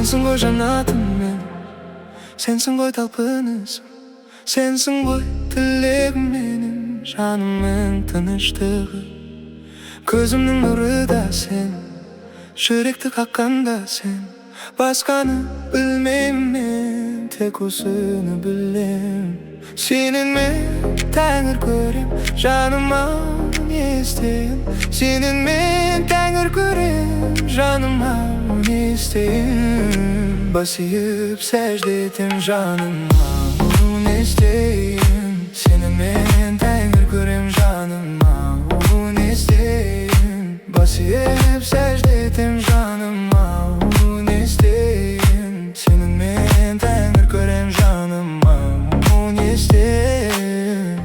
Sensin ғой жанатым мен, sensin ғой талпынысым, sensin ғой тілегім менің, жанымның тыныштығы. Көзімнің нұры да сен, жүректі қаққанда сен. Басқаны білмеймін мен, тек осыны білем. Сенен мен тәңір көрем, жаныма не істейін. Сенен мен тәңір көрем, жаныма не істейін. Бас иіп сәжде етем жаныма, не істейін. Сенен мен тәңір көрем, жаныма не істейін. Бас иіп сәжде етем жаныма, не істейін. Сенен мен тәңір көрем, жаныма не істейін.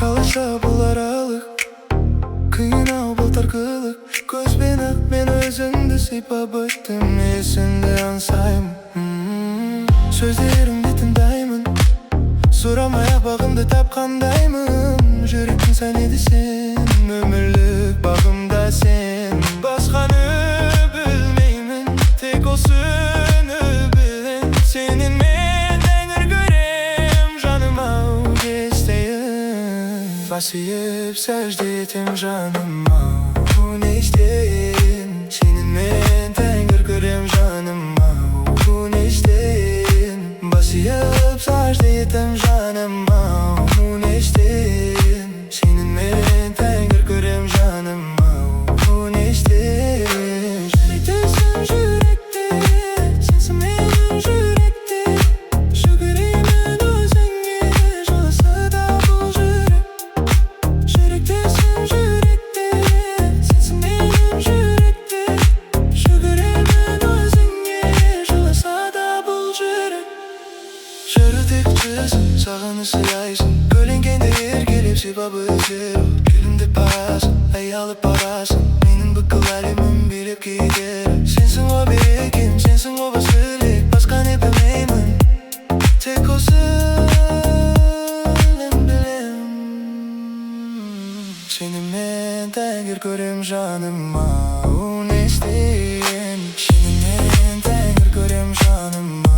Қалайша бұл аралық, қиын-ау бұл тарқылық. Көзбен-ақ мен өзіңді сипап өттім, есіңді аңсаймын. Сөздеріңді тыңдаймын, сұрамай-ақ бағымды тапқандаймын. Жүректің сәнеді сен, өмірлік бағымда сен. Басқаны білмеймін, тек осыны білем. Сенен мен тәңір көрем, жаным-ау не істейін. Бас иіп сәжде етем жаныма, не істейін. Сенен мен тәңір көрем, жаным-ау не істейін. Бас иіп сәжде етем жаныма, не істейін. Сенен мен тәңір көрем, жаным-ау не істейін. Жүректесің жүректе, сенсің менің жүректе. Жүгіремін өзіңе, жыласа да бұл жүрек. Жүректесің жүректе, сенсің менің жүректе. Жүгіремін өзіңе, жыласа да бұл жүрек. Жүрдік жүзін, сағыныш сыйлайсың. Көлеңкеңді еркелеп сипап өтеру. Күлімді парасың, аялып барасың. Менің бүкіл әлемім билеп кетер. Сенсің ғой берекем, сенсің ғой бас тілек. Басқа не білмеймін, тек осыны білем. Сені мен тәңір көрем, жаныма не істейін. Сені мен тәңір көрем, жаныма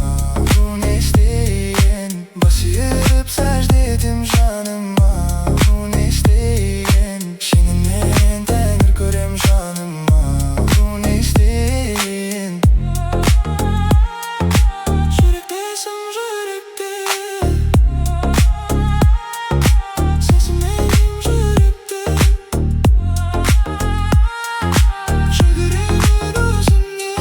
не істейін. Бас иіп сәжде етем жаныма, не істейін. Сені мен тәңір көрем, жаныма не істейін. Жүректесің жүректе, сенсің менің жүректе. Жүгіремін өзіңе,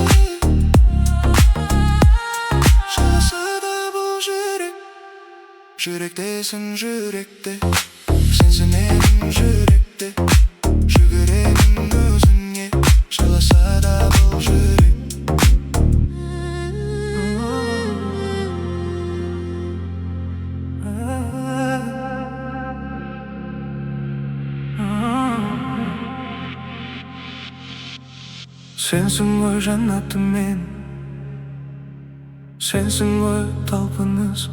жыласа да бұл жүрек. Жүректесің жүректе, сенсің менің жүректе. Жүгіремін өзіңе, жыласа да бұл жүрек. Sensin ғой жанатым мен, sensin ғой талпынысым,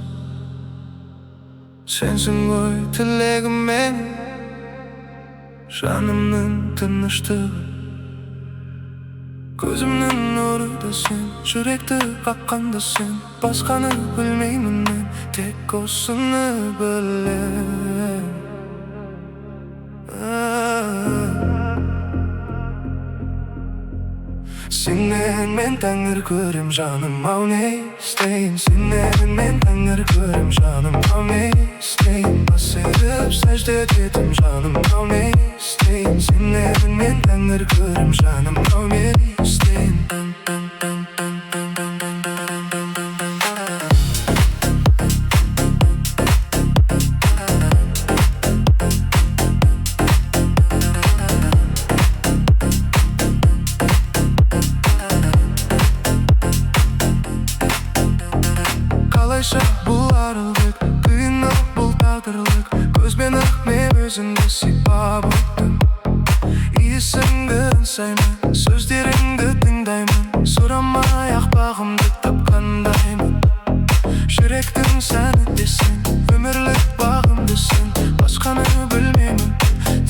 sensin ғой тілегім менің, жанымның тыныштығы. Көзімнің нұры да сен, жүректі қаққанда сен. Басқаны білмеймін мен, тек осыны білем. Сенен мен тәңір көрем, жаным-ау не істейін. Сенен мен тәңір көрем, жаным-ау не істейін. Бас иіп сәжде етем жаным-ау не істейін. Сенен мен тәңір көрем, жаным-ау не істейін. Қалайша бұл аралық, қиын-ау бұл тағдырлық. Көзбен-ақ мен өзіңді сипап өттім, иісі сөздеріңді тыңдаймын. Сұрамай ақ бағымды тапқандаймын. Жүректің сәні десең, өмірлік бағымдысың. Басқаны білмеймін,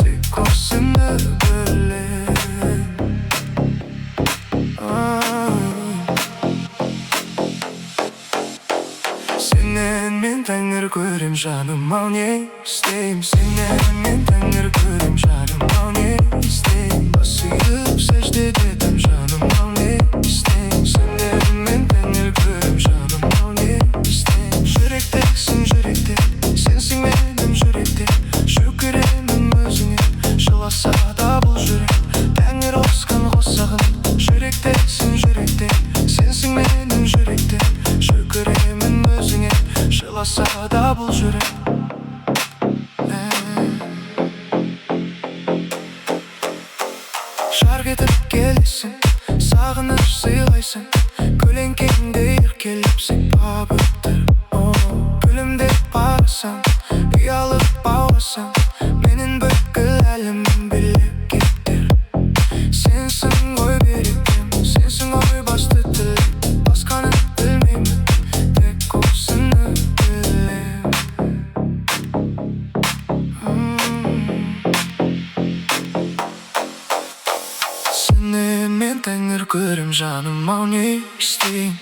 тек осыны білем. Сенен мен тәңір көрем жаным, ал не істейм? Сенен мен тәңір көрем жаным, ал не істейм? Бас иіп сәждеде етем жаным, ал не істейм? Сенен мен тәңір көрем жаным, ал не істейм? Жүректексің жүректе, сенсің менің жүректе. Шүкіремін өзіңе, жыласа да бұл жүрек. Тәңір қосқан қосағын. Жүректексің жүректе, сенсің менің жүректе. Шүкіремін өзіңе, жыласа да бұл жүрек. Жар кетіп келесің, сағыныш сыйлайсың. Көлеңкеңде еркелеп сипап өттір. Күлімдеп барасың, ұялып баурасың. Менің бүкіл әлемім билеп кеттер. Сенсің ғой берекем, сенсің ғой басты тілек. Басқаны білмеймін, тек осыны білем. Сенен мен тәңір көрем жаным, ал не істейм?